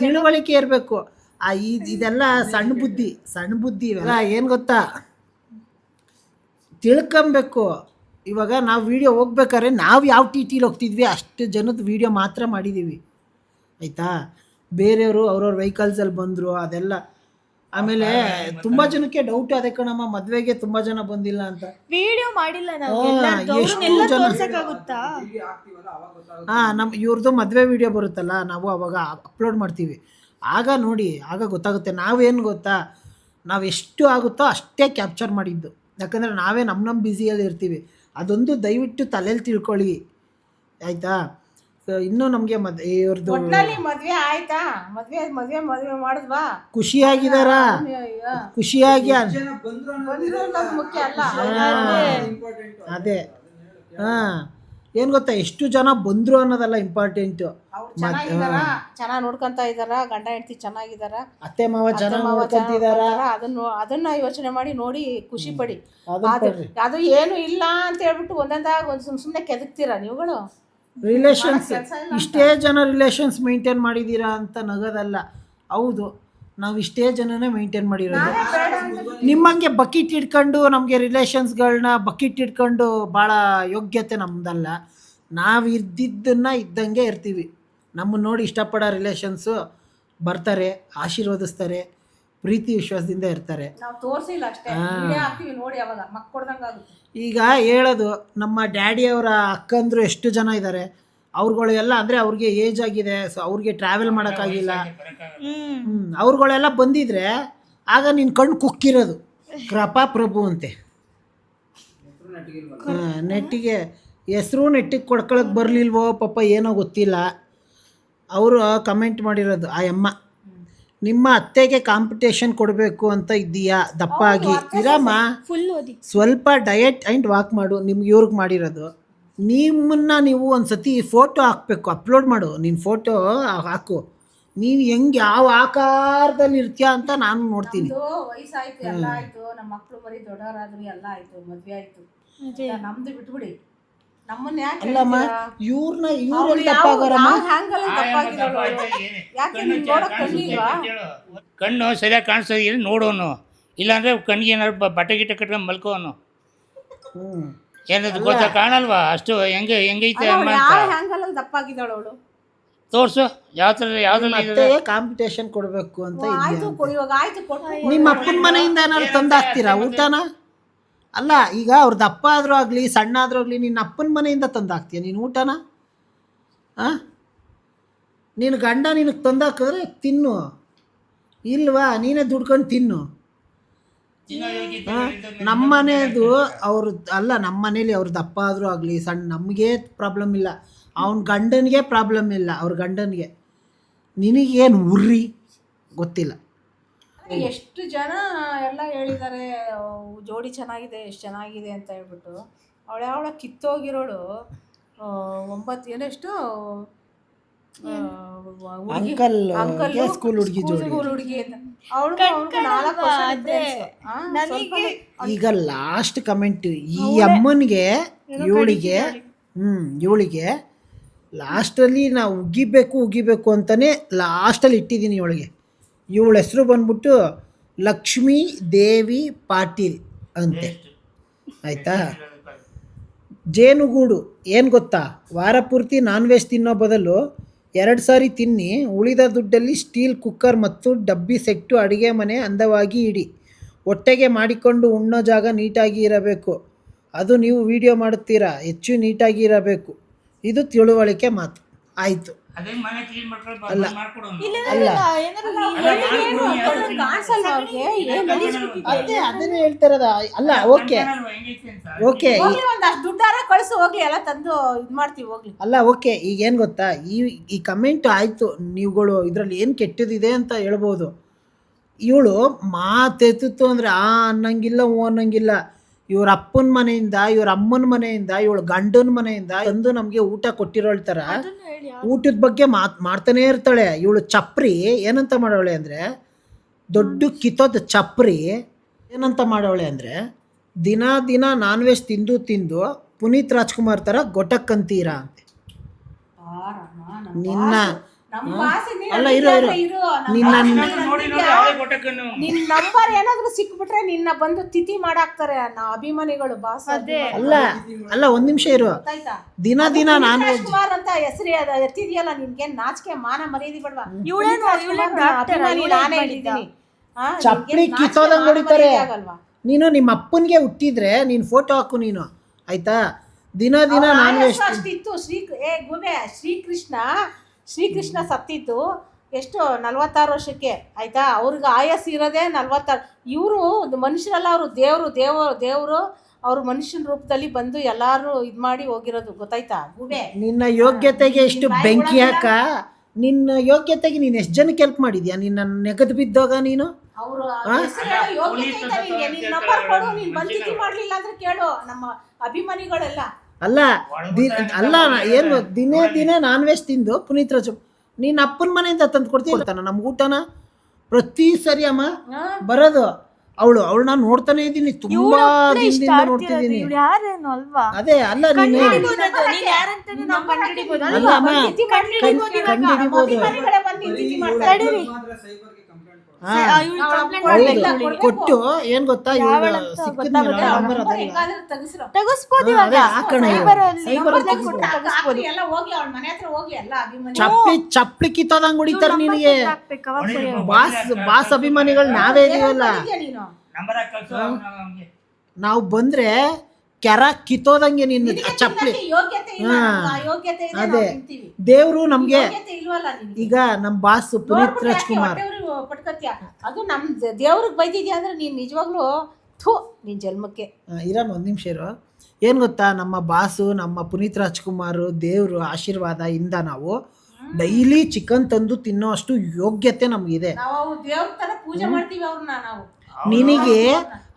ತಿಳುವಳಿಕೆ ಇರಬೇಕು. ಇದೆಲ್ಲ ಸಣ್ಣ ಬುದ್ಧಿ ಇವೆಲ್ಲ ಏನು ಗೊತ್ತಾ, ತಿಳ್ಕೊಬೇಕು. ಇವಾಗ ನಾವು ವೀಡಿಯೋ ಹೋಗ್ಬೇಕಾದ್ರೆ ನಾವು ಯಾವ ಟಿ ಟಿಲಿ ಹೋಗ್ತಿದ್ವಿ ಅಷ್ಟು ಜನದ ವೀಡಿಯೋ ಮಾತ್ರ ಮಾಡಿದ್ದೀವಿ ಆಯಿತಾ. ಬೇರೆಯವರು ಅವ್ರವ್ರ ವೆಹಿಕಲ್ಸಲ್ಲಿ ಬಂದರು ಅದೆಲ್ಲ. ಆಮೇಲೆ ತುಂಬ ಜನಕ್ಕೆ ಡೌಟ್ ಅದೇ ಕಣಮ್ಮ, ಮದುವೆಗೆ ತುಂಬ ಜನ ಬಂದಿಲ್ಲ ಅಂತ. ವಿಡಿಯೋ ಮಾಡಿಲ್ಲ ನಾವು, ಎಷ್ಟು ಅವ್ರನ್ನೆಲ್ಲ ಜನ? ತೋರ್ಸಕ್ಕಾಗುತ್ತಾ? ಇಲ್ಲಿ ಹಾಕ್ತೀವಲ್ಲ ಅವಾಗ ಗೊತ್ತಾಗುತ್ತೆ. ನಮ್ಮ ಇವ್ರದ್ದು ಮದುವೆ ವೀಡಿಯೋ ಬರುತ್ತಲ್ಲ, ನಾವು ಅವಾಗ ಅಪ್ಲೋಡ್ ಮಾಡ್ತೀವಿ. ಆಗ ನೋಡಿ, ಆಗ ಗೊತ್ತಾಗುತ್ತೆ. ನಾವೇನು ಗೊತ್ತಾ, ನಾವು ಎಷ್ಟು ಆಗುತ್ತೋ ಅಷ್ಟೇ ಕ್ಯಾಪ್ಚರ್ ಮಾಡಿದ್ದು. ಯಾಕಂದರೆ ನಾವೇ ನಮ್ಮ ಬ್ಯುಸಿಯಲ್ಲಿ ಇರ್ತೀವಿ. ಅದೊಂದು ದಯವಿಟ್ಟು ತಲೆಯಲ್ಲಿ ತಿಳ್ಕೊಳ್ಳಿ ಆಯಿತಾ. ಇನ್ನೂ ನಮಗೆ ಇವ್ರದ್ದು ಒಟ್ನಲ್ಲಿ ಮದ್ವೆ ಆಯ್ತಾ? ಮದ್ವೆ ಮಾಡಿದ್ವಾ? ಖುಷಿಯಾಗಿದ್ದಾರಾ? ಖುಷಿಯಾಗಿ ಜನ ಬಂದ್ರು ಬಂದ್ರು ಅನ್ನೋದು ಮುಖ್ಯ ಅಲ್ಲ. ಇಂಪಾರ್ಟೆಂಟ್. ಅದೇ ಏನು ಗೊತ್ತಾ, ಎಷ್ಟು ಜನ ಬಂದರು ಅನ್ನೋದಲ್ಲ ಇಂಪಾರ್ಟೆಂಟು. ಅವ್ರು ಚೆನ್ನಾಗಿದಾರ, ಚೆನ್ನಾಗಿ ನೋಡ್ಕೊಂತ ಇದಾರ, ಗಂಡ ಹೆಂಡತಿ ಚೆನ್ನಾಗಿದಾರ, ಅತ್ತೆ ಮಾವ ಚೆನ್ನಾಗಿ ನೋಡ್ಕೊಂತಿದಾರ, ಅದನ್ನ ಯೋಚನೆ ಮಾಡಿ ನೋಡಿ ಖುಷಿ ಪಡಿ. ಅದನ್ನ ಅದು ಕೊಡ್ರಿ. ಅದು ಏನು ಇಲ್ಲ ಅಂತ ಹೇಳ್ಬಿಟ್ಟು ಒಂದೊಂದಾಗ ಒಂದು ಸುಮ್ಮನೆ ಕೆದಕ್ತೀರಾ ನೀವುಗಳು. ರಿಲೇಷನ್ಸ್ ಇಷ್ಟೇ ಜನ ರಿಲೇಷನ್ಸ್ ಮೇಂಟೈನ್ ಮಾಡಿದ್ದೀರಾ ಅಂತ ನಗೋದಲ್ಲ. ಹೌದು, ನಾವು ಇಷ್ಟೇ ಜನನೇ ಮೇಂಟೈನ್ ಮಾಡಿರೋದು. ನಿಮ್ಮಂಗೆ ಬಕೆಟ್ ಇಟ್ಕೊಂಡು ನಮಗೆ ರಿಲೇಷನ್ಸ್ಗಳನ್ನ ಬಕೆಟ್ ಇಟ್ಕೊಂಡು ಭಾಳ ಯೋಗ್ಯತೆ ನಮ್ಮದಲ್ಲ. ನಾವು ಇದ್ದಿದ್ದನ್ನು ಇದ್ದಂಗೆ ಇರ್ತೀವಿ. ನಮ್ಮನ್ನು ನೋಡಿ ಇಷ್ಟಪಡೋ ರಿಲೇಷನ್ಸು ಬರ್ತಾರೆ, ಆಶೀರ್ವದಿಸ್ತಾರೆ, ಪ್ರೀತಿ ವಿಶ್ವಾಸದಿಂದ ಇರ್ತಾರೆ. ನಾವು ತೋರಿಸಿಲ್ಲ ಅಷ್ಟೇ, ವಿಡಿಯೋ ಹಾಕ್ತೀವಿ ನೋಡಿ, ಅವಾಗ ಮಕ್ಕ ಕೊಡ್ದಂಗಾಗುತ್ತೆ. ಈಗ ಹೇಳೋದು, ನಮ್ಮ ಡ್ಯಾಡಿಯವರ ಅಕ್ಕಂದರು ಎಷ್ಟು ಜನ ಇದ್ದಾರೆ, ಅವ್ರುಗಳೆಲ್ಲ ಅಂದರೆ ಅವ್ರಿಗೆ ಏಜ್ ಆಗಿದೆ, ಸೊ ಅವ್ರಿಗೆ ಟ್ರಾವೆಲ್ ಮಾಡೋಕ್ಕಾಗಿಲ್ಲ. ಅವ್ರುಗಳೆಲ್ಲ ಬಂದಿದ್ರೆ ಆಗ ನಿನ್ನ ಕಣ್ಣು ಕುಕ್ಕಿರೋದು ಕೃಪಾ ಪ್ರಭು ಅಂತೆ. ನೆಟ್ಟಿಗೆ ಹೆಸರು ನೆಟ್ಟಿಗೆ ಕೊಡ್ಕೊಳಕ್ಕೆ ಬರಲಿಲ್ವೋ ಪಾಪ, ಏನೋ ಗೊತ್ತಿಲ್ಲ. ಅವರು ಕಮೆಂಟ್ ಮಾಡಿರೋದು ಆ ಅಮ್ಮ, ನಿಮ್ಮ ಅತ್ತೆಗೆ ಕಾಂಪಿಟೇಷನ್ ಕೊಡಬೇಕು ಅಂತ ಇದ್ದೀಯಾ, ದಪ್ಪ ಆಗಿ ಇರಮ್ಮ, ಫುಲ್ ಓದಿ. ಸ್ವಲ್ಪ ಡಯಟ್ ಆ್ಯಂಡ್ ವಾಕ್ ಮಾಡು. ನಿಮ್ಗೆ ಇವ್ರಿಗೆ ಮಾಡಿರೋದು. ನಿಮ್ಮನ್ನು ನೀವು ಒಂದು ಸತಿ ಫೋಟೋ ಹಾಕಬೇಕು, ಅಪ್ಲೋಡ್ ಮಾಡು. ನೀನು ಫೋಟೋ ಹಾಕು, ನೀನು ಹೆಂಗೆ ಯಾವ ಆಕಾರದಲ್ಲಿ ಇರ್ತೀಯ ಅಂತ ನಾನು ನೋಡ್ತೀನಿ. ವಯಸ್ಸಾಯ್ತು, ಎಲ್ಲ ಆಯ್ತು, ನಮ್ಮ ಮಕ್ಕಳು ಬರೀ ದೊಡ್ಡವರಾದ್ರು, ಎಲ್ಲ ಆಯ್ತು, ಮದ್ವೆ ಆಯ್ತು, ನಮ್ದು ಬಿಟ್ಬಿಡಿ. ನಮ್ಮನ್ನ ಯಾಕೆ ಅಲ್ಲಮ್ಮ, ಇವರೆಲ್ಲ ದಪ್ಪ ಆಗೋರಮ್ಮ. ಯಾಕೆ ನೀನ್ ನೋಡಕ್ ಕಣ್ಣಿಲ್ವಾ? ಕಣ್ಣು ಸರಿಯಾಗಿ ಕಾಣಿಸ್ತದೆ ನೋಡೋನು, ಇಲ್ಲಾಂದ್ರೆ ಕಣ್ಣಿಗೆ ಏನಾದ್ರು ಬಟ್ಟೆ ಗಿಟ್ಟೆ ಕಟ್ಕೊಂಡು ಮಲ್ಕೋನು. ಏನದು ಗೊತ್ತಾ, ಕಾಣಲ್ವಾ ಅಷ್ಟು ಹೆಂಗೈತೆ ಅಮ್ಮ ಅಂತ. ಯಾವ ಹ್ಯಾಂಗಲ್ ದಪ್ಪ ಆಗಿದ್ದಾಳು ಅವಳು? ತೋರ್ಸು ಯಾವ ಥರ ಯಾವ್ದ್ರಲ್ಲಿ ಅತ್ತೆಗೆ ಕಾಂಪಿಟೇಷನ್ ಕೊಡಬೇಕು ಅಂತ ಆಯ್ತು, ಇದೆಯಾ? ಇವಾಗ ಆಯ್ತು, ಕೊಟ್ಟು ನಿಮ್ಮ ಅಪ್ಪನ ಮನೆಯಿಂದ ಏನಾದ್ರು ತಂದಾಕ್ತೀರಾ ಊಟನ? ಅಲ್ಲ, ಈಗ ಅವ್ರ ದಪ್ಪ ಆದರೂ ಆಗಲಿ ಸಣ್ಣ ಆದರೂ ಆಗಲಿ, ನಿನ್ನ ಅಪ್ಪನ ಮನೆಯಿಂದ ತಂದಾಕ್ತೀಯ ನೀನು ಊಟನ? ನೀನು ಗಂಡ ನಿನಗೆ ತಂದಾಕಿದ್ರೆ ತಿನ್ನು, ಇಲ್ವಾ ನೀನೇ ದುಡ್ಕೊಂಡು ತಿನ್ನು. ನಮ್ಮ ಮನೆಯದು ಅವ್ರು ಅಲ್ಲ, ನಮ್ಮ ಮನೇಲಿ ಅವ್ರ ದಪ್ಪ ಆದರೂ ಆಗಲಿ ಸಣ್ಣ, ನಮಗೆ ಪ್ರಾಬ್ಲಮ್ ಇಲ್ಲ. ಅವನ ಗಂಡನಿಗೆ ಪ್ರಾಬ್ಲಮ್ ಇಲ್ಲ, ಅವ್ರ ಗಂಡನಿಗೆ. ನಿನಗೇನು ಉರ್ರಿ ಗೊತ್ತಿಲ್ಲ. ಎಷ್ಟು ಜನ ಎಲ್ಲ ಹೇಳಿದ್ದಾರೆ ಜೋಡಿ ಚೆನ್ನಾಗಿದೆ, ಎಷ್ಟು ಚೆನ್ನಾಗಿದೆ ಅಂತ ಹೇಳ್ಬಿಟ್ಟು. ಅವಳ ಕಿತ್ತೋಗಿರೋಳು 9 ಏನೆಷ್ಟು ಅಂಕಲ್ ಸ್ಕೂಲ್ ಹುಡುಗಿ ಜೋಡಿ. ಹುಡುಗಿ ಅಂತ ಅವಳು 4 ವರ್ಷ. ಈಗ ಲಾಸ್ಟ್ ಕಮೆಂಟ್ ಈ ಅಮ್ಮನಿಗೆ ಇವಳಿಗೆ ಲಾಸ್ಟಲ್ಲಿ ನಾವು ಉಗಿಬೇಕು ಅಂತಲೇ ಲಾಸ್ಟಲ್ಲಿ ಇಟ್ಟಿದ್ದೀನಿ ಇವಳಿಗೆ. ಇವಳ ಹೆಸರು ಬಂದ್ಬಿಟ್ಟು ಲಕ್ಷ್ಮೀ ದೇವಿ ಪಾಟೀಲ್ ಅಂತೆ, ಆಯಿತಾ. ಜೇನುಗೂಡು ಏನು ಗೊತ್ತಾ, ವಾರ ಪೂರ್ತಿ ನಾನ್ ವೆಜ್ ತಿನ್ನೋ ಬದಲು 2 ಸಾರಿ ತಿನ್ನಿ, ಉಳಿದ ದುಡ್ಡಲ್ಲಿ ಸ್ಟೀಲ್ ಕುಕ್ಕರ್ ಮತ್ತು ಡಬ್ಬಿ ಸೆಟ್ಟು ಅಡುಗೆ ಮನೆ ಅಂದವಾಗಿ ಇಡಿ. ಹೊಟ್ಟೆಗೆ ಮಾಡಿಕೊಂಡು ಉಣ್ಣೋ ಜಾಗ ನೀಟಾಗಿ ಇರಬೇಕು. ಅದು ನೀವು ವಿಡಿಯೋ ಮಾಡುತ್ತೀರಾ, ಹೆಚ್ಚು ನೀಟಾಗಿ ಇರಬೇಕು. ಇದು ತಿಳುವಳಿಕೆ ಮಾತು. ಆಯಿತು, ಅದೇ ಮನೆ ಕ್ಲೀನ್ ಮಾಡ್ಕೊಂಡು ಅಲ್ಲ. ಮಾಡ್ಕೊಡೋನು. ಅಲ್ಲ ಅದನ್ನೇ ಹೇಳ್ತಿರೋದ. ಅಲ್ಲ ಓಕೆ ಓಕೆ ಒಂದಷ್ಟು ದುಡ್ಡಾರ ಕಳಿಸು ಹೋಗ್ಲಿ, ಎಲ್ಲ ತಂದು ಇದು ಮಾಡ್ತೀವಿ ಹೋಗ್ಲಿ. ಅಲ್ಲ ಓಕೆ, ಈಗೇನು ಗೊತ್ತಾ, ಈ ಕಮೆಂಟ್ ಆಯಿತು, ನೀವುಗಳು ಇದರಲ್ಲಿ ಏನು ಕೆಟ್ಟದಿದೆ ಅಂತ ಹೇಳ್ಬೋದು. ಇವಳು ಮಾತೆತ್ತಿತ್ತು ಅಂದರೆ ಅನ್ನಂಗಿಲ್ಲ, ಅನ್ನಂಗಿಲ್ಲ. ಇವ್ರ ಅಪ್ಪನ ಮನೆಯಿಂದ, ಇವ್ರ ಅಮ್ಮನ ಮನೆಯಿಂದ, ಇವಳ ಗಂಡನ ಮನೆಯಿಂದ ತಂದು ನಮಗೆ ಊಟ ಕೊಟ್ಟಿರೋಳ್ ಥರ ಅದನ್ನ ಹೇಳಿ ಊಟದ ಬಗ್ಗೆ ಮಾಡ್ತಾನೆ ಇರ್ತಾಳೆ. ಇವಳು ಚಪ್ರಿ ಏನಂತ ಮಾಡೋಳೆ ಅಂದರೆ, ದೊಡ್ಡ ಕಿತ್ತೋದ ಚಪ್ರಿ ಏನಂತ ಮಾಡೋಳೆ ಅಂದರೆ, ದಿನ ನಾನ್ ವೆಜ್ ತಿಂದು ಪುನೀತ್ ರಾಜ್ಕುಮಾರ್ ಥರ ಗೊಟಕ್ಕಂತೀರಾ ಅಂತೆ. ನಿನ್ನ ಅಲ್ಲ ಇರೋ ನಿನ್ನ ನಿನ್ ನಂಬರ್ ಏನಾದ್ರು ಸಿಕ್ಬಿಟ್ರೆ ನಿನ್ನ ಬಂದು ತಿಥಿ ಮಾಡಾಕ್ತಾರೆ ಅಭಿಮಾನಿಗಳು ಬಾಸ್. ಅಲ್ಲ ಒಂದ್ ನಿಮಿಷ ಇರು. ದಿನ ನಾನು ರಾಜ್ಕುಮಾರ್ ಅಂತ ಹೆಸರು ಎತ್ತಿದ್ಯಲ್ಲ, ನಿನ್ಗೆ ನಾಚಿಕೆ ಮಾನ ಮರ್ಯಾದೆ ಬೇಡವಾ? ಅಭಿಮಾನಿ ನಾನೇ ಹೇಳಿದ್ದೀನಿ. ಚಪ್ಪಲಿ ಕಿತ್ತೋದಂಗ್ ಹೊಡಿತಾರೆ. ನೀನು ನಿಮ್ಮ ಅಪ್ಪನ್ಗೆ ಹುಟ್ಟಿದ್ರೆ ನೀನ್ ಫೋಟೋ ಹಾಕು ನೀನು, ಆಯ್ತಾ? ದಿನ ನಾನು ಅಷ್ಟಿತ್ತು. ಶ್ರೀಕೃಷ್ಣ ಸತ್ತಿತ್ತು ಎಷ್ಟು 46 ವರ್ಷಕ್ಕೆ, ಆಯ್ತಾ? ಅವ್ರಿಗೆ ಆಯಸ್ಸು ಇರೋದೇ 46. ಇವರು ಮನುಷ್ಯರಲ್ಲ, ಅವರು ದೇವರು ಅವ್ರು ಮನುಷ್ಯನ ರೂಪದಲ್ಲಿ ಬಂದು ಎಲ್ಲಾರು ಇದ್ ಮಾಡಿ ಹೋಗಿರೋದು, ಗೊತ್ತಾಯ್ತಾ? ಗುಬೆ ನಿನ್ನ ಯೋಗ್ಯತೆಗೆ ಎಷ್ಟು ಬೆಂಕಿ ಹಾಕ. ನಿನ್ನ ಯೋಗ್ಯತೆಗೆ ನೀನು ಎಷ್ಟು ಜನಕ್ಕೆ ಹೆಲ್ಪ್ ಮಾಡಿದ್ಯಾ? ನಿನ್ನ ನೆಗದು ಬಿದ್ದೋಗ ನೀನು. ಅವರು ನಂಬರ್ ಕೊಡು, ನೀನ್ ಬಂದಿತಿ ಮಾಡ್ಲಿಲ್ಲ ಅಂದ್ರೆ ಕೇಳು ನಮ್ಮ ಅಭಿಮಾನಿಗಳೆಲ್ಲ. ಅಲ್ಲ ಏನು ದಿನೇ ನಾನ್ ವೆಜ್ ತಿಂದು ಪುನೀತ್ ರಾಜ್ ನೀನು ಅಪ್ಪನ ಮನೆಯಿಂದ ತಂದು ಕೊಡ್ತಾನ ನಮ್ಮ ಊಟನ ಪ್ರತಿ ಸರಿ ಅಮ್ಮ ಬರೋದು. ಅವಳನ್ನ ನೋಡ್ತಾನೆ ಇದ್ದೀನಿ, ತುಂಬಾ ದಿನದಿಂದ ನೋಡ್ತಿದ್ದೀನಿ. ಯಾರೇನು ಅಲ್ವಾ? ಅದೇ ಅಲ್ಲ ನೀನು ಅಲ್ಲ ಅಮ್ಮ ಕಂಡಿಡಿಬೋದು. ಕೊಟ್ಟು ಏನ್ ಗೊತ್ತಾ, ಚಪ್ಪಲಿ ಕಿತ್ತೋದಂಗ್ ಹೊಡಿತಾರ ನಿನಗೆ. ಬಾಸ್ ಅಭಿಮಾನಿಗಳು ನಾವೇ ಇದೀವಲ್ಲ, ನಾವು ಬಂದ್ರೆ ಕೆರ ಕಿತ್ತೋದಂಗೆ ನಿನ್ನ ಚಪ್ಪಲಿ. ಅದೇ ದೇವ್ರು ನಮ್ಗೆ ಈಗ ನಮ್ ಬಾಸ್ ಪುನೀತ್ ರಾಜ್ಕುಮಾರ್ ಅದು ನಮ್ ದೇವ್ರಿಗೆ ಬೈದಿದ್ಯಾ ಅಂದ್ರೆ ನೀನ್ ನಿಜವಾಗ್ಲೂ ನಿನ್ ಜನ್ಮಕ್ಕೆ ಇರೋಣ. ಒಂದ್ ನಿಮಿಷ ಇರು. ಏನ್ ಗೊತ್ತಾ, ನಮ್ಮ ಬಾಸು ನಮ್ಮ ಪುನೀತ್ ರಾಜ್ಕುಮಾರ್ ದೇವ್ರು ಆಶೀರ್ವಾದ ಇಂದ ನಾವು ಡೈಲಿ ಚಿಕನ್ ತಂದು ತಿನ್ನೋ ಅಷ್ಟು ಯೋಗ್ಯತೆ ನಮ್ಗಿದೆ. ನಾವು ದೇವ್ರ ತರ ಪೂಜೆ ಮಾಡ್ತೀವಿ ಅವ್ರನ್ನ ನಾವು. ನಿನಗೆ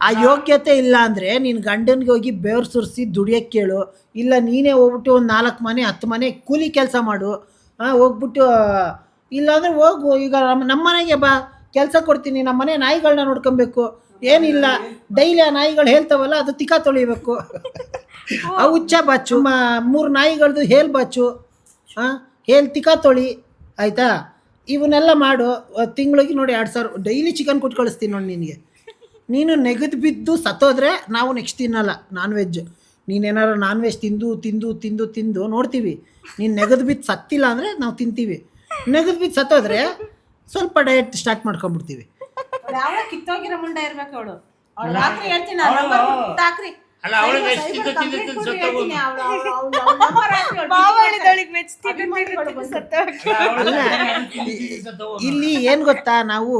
ಆ ಯೋಗ್ಯತೆ ಇಲ್ಲ ಅಂದರೆ ನೀನು ಗಂಡನಿಗೆ ಹೋಗಿ ಬೆವರು ಸುರಿಸಿ ದುಡಿಯೋಕ್ಕೆ ಕೇಳು, ಇಲ್ಲ ನೀನೇ ಹೋಗ್ಬಿಟ್ಟು ಒಂದು 4 ಮನೆ 10 ಮನೆ ಕೂಲಿ ಕೆಲಸ ಮಾಡು. ಹೋಗ್ಬಿಟ್ಟು ಇಲ್ಲಾಂದರೆ ಹೋಗು. ಈಗ ನಮ್ಮ ಮನೆಗೆ ಬಾ, ಕೆಲಸ ಕೊಡ್ತೀನಿ, ನಮ್ಮ ಮನೆ ನಾಯಿಗಳನ್ನ ನೋಡ್ಕೊಬೇಕು. ಏನಿಲ್ಲ, ಡೈಲಿ ಆ ನಾಯಿಗಳು ಹೇಳ್ತಾವಲ್ಲ, ಅದು ತಿಕ್ಕ ತೊಳಿಬೇಕು. ಆ ಹುಚ್ಚ ಬಾಚು 3 ನಾಯಿಗಳದ್ದು ಹೇಲ್ ಬಾಚು, ಹೇಲ್ ತಿಕ್ಕ ತೊಳಿ, ಆಯಿತಾ? ಇವನ್ನೆಲ್ಲ ಮಾಡು. ತಿಂಗಳಿಗೆ ನೋಡಿ 2000 ಡೈಲಿ ಚಿಕನ್ ಕೊಟ್ಟು ಕಳಿಸ್ತೀನಿ ನೋಡಿ ನಿನಗೆ. ನೀನು ನೆಗೆದು ಬಿದ್ದು ಸತ್ತೋದ್ರೆ ನಾವು ನೆಕ್ಸ್ಟ್ ತಿನ್ನಲ್ಲ ನಾನ್ ವೆಜ್. ನೀನೇನಾರು ನಾನ್ ವೆಜ್ ತಿಂದು ನೋಡ್ತೀವಿ. ನೀನು ನೆಗೆದು ಬಿದ್ದು ಸತ್ತಿಲ್ಲ ಅಂದರೆ ನಾವು ತಿಂತೀವಿ. ನೆಗೆದು ಬಿದ್ದು ಸತ್ತೋದ್ರೆ ಸ್ವಲ್ಪ ಡಯಟ್ ಸ್ಟಾರ್ಟ್ ಮಾಡ್ಕೊಂಡ್ಬಿಡ್ತೀವಿ. ಕಿತ್ತೋಗಿರೋ ಮುಂಡ ಇರ್ಬೇಕು ಅವಳು. ರಾತ್ರಿ ಹೇಳ್ತೀನಿ ಹಾಕ್ರಿ. ಇಲ್ಲಿ ಏನು ಗೊತ್ತಾ, ನಾವು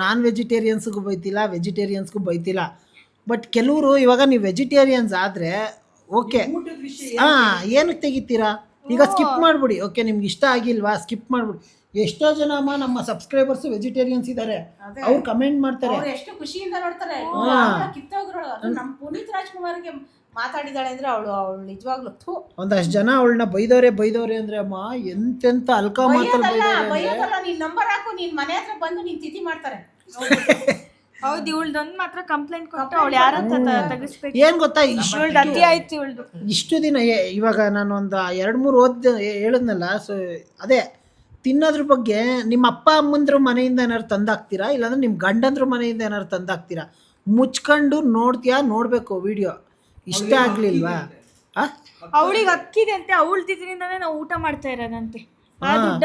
ನಾನ್ ವೆಜಿಟೇರಿಯನ್ಸ್ಗೂ ಬೈತಿಲ್ಲ, ವೆಜಿಟೇರಿಯನ್ಸ್ಗೂ ಬೈತಿಲ್ಲ. ಬಟ್ ಕೆಲವರು ಇವಾಗ ನೀವು ವೆಜಿಟೇರಿಯನ್ಸ್ ಆದರೆ ಓಕೆ, ಏನಕ್ಕೆ ತೆಗಿತೀರಾ? ಈಗ ಸ್ಕಿಪ್ ಮಾಡಿಬಿಡಿ. ಓಕೆ, ನಿಮ್ಗೆ ಇಷ್ಟ ಆಗಿಲ್ವಾ, ಸ್ಕಿಪ್ ಮಾಡಿಬಿಡಿ. ಎಷ್ಟೋ ಜನ ಅಮ್ಮ ನಮ್ಮ ಸಬ್ಸ್ಕ್ರೈಬರ್ಸ್ ವೆಜಿಟೇರಿಯನ್ಸ್ ಇದ್ದಾರೆ, ಅವ್ರು ಕಮೆಂಟ್ ಮಾಡ್ತಾರೆ, ಎಷ್ಟು ಖುಷಿಯಿಂದ ನೋಡ್ತಾರೆ. ಕಿತ್ತೋಗ್ರಳು ನಮ್ಮ ಪುನೀತ್ ರಾಜ್ಕುಮಾರ್ಗೆ ಮಾತಾಡಿದಾಳೆ ಅಂದ್ರೆ ಅವಳು ನಿಜವಾಗ್ಲೂ ಒಂದಷ್ಟು ಜನ ಅವಳನ್ನ ಬೈದವ್ರೆ ಅಂದ್ರೆ ಅಮ್ಮ ಎಂತೆಂತ ಅಲ್ಕ ಮಾತಲ್ಲ. ನೀನ್ ನಂಬರ್ ಹಾಕು, ನಿನ್ ಮನೆ ಹತ್ರ ಬಂದು ನೀನ್ ತಿಥಿ ಮಾಡ್ತಾರೆ. ಹೌದು, ಇವಳ್ದೊಂದು ಮಾತ್ರ ಕಂಪ್ಲೇಂಟ್ ಕೊಟ್ಟು ಅವಳು ಯಾರಂತ ತೆಗಿಸ್ಬೇಕು. ಏನ್ ಗೊತ್ತಾ, ಇಷ್ಟು ದಿನ ಇವಾಗ ನಾನು ಒಂದು 2-3 ಓದ್ ಹೇಳಿದ್ನಲ್ಲ. ಸೊ ಅದೇ ತಿನ್ನೋದ್ರ ಬಗ್ಗೆ ನಿಮ್ಮ ಅಪ್ಪ ಅಮ್ಮಂದ್ರ ಮನೆಯಿಂದ ಏನಾದ್ರು ತಂದಾಕ್ತೀರಾ, ಇಲ್ಲಾಂದ್ರೆ ನಿಮ್ಮ ಗಂಡಂದ್ರ ಮನೆಯಿಂದ ಏನಾದ್ರು ತಂದಾಕ್ತೀರಾ? ಮುಚ್ಕೊಂಡು ನೋಡ್ಬೇಕು ವಿಡಿಯೋ. ಇಷ್ಟ ಆಗ್ಲಿಲ್ವಾ? ಅವಳಿಗೆ ಅಕ್ಕಿದೆ ಅಂತೆ, ಅವಳ ತಿದ್ರಿಂದಾನೇ ನಾವು ಊಟ ಮಾಡ್ತಾ ಇರೋದಂತೆ.